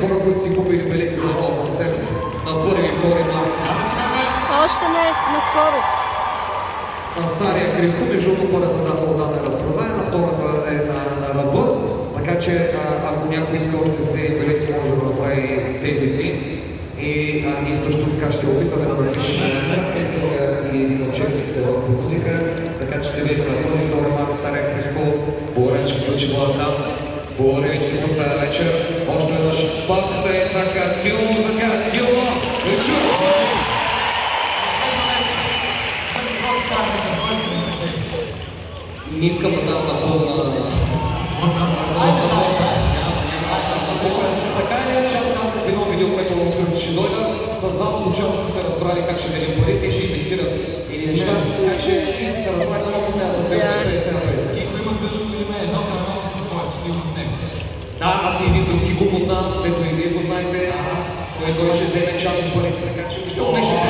хора, които си купили билети за нова концерт на 1 и 2 март. Още не, наскоро. На Стария Криско, между първата дата отдана е разпродадена, втората е на ръба, така че ако някой иска още се билети, може да направи тези дни. И също така ще се опитаме да напишем кратка история и учебник по музика, така че се видим на 1 и 2 март Стария Криско. Благодаря, че включила там. Благодаря ви, че сте тук тази вечер. Още веднъж папката е цака силно за тях, силно! Вечер! Не искам да дам напълна... Така или иначе, аз в едно видео, което ще дойда, с двамата участници се разбрали как ще делим парите и ще инвестират или неща. Така че се разбрали на малко нея за 250 на 50. Кико има също име едно канал с твоето силно с него. Да, аз и един друг Кико познавам, дето и вие го знаете. Той ще вземе част от парите, така че ще отнешем се.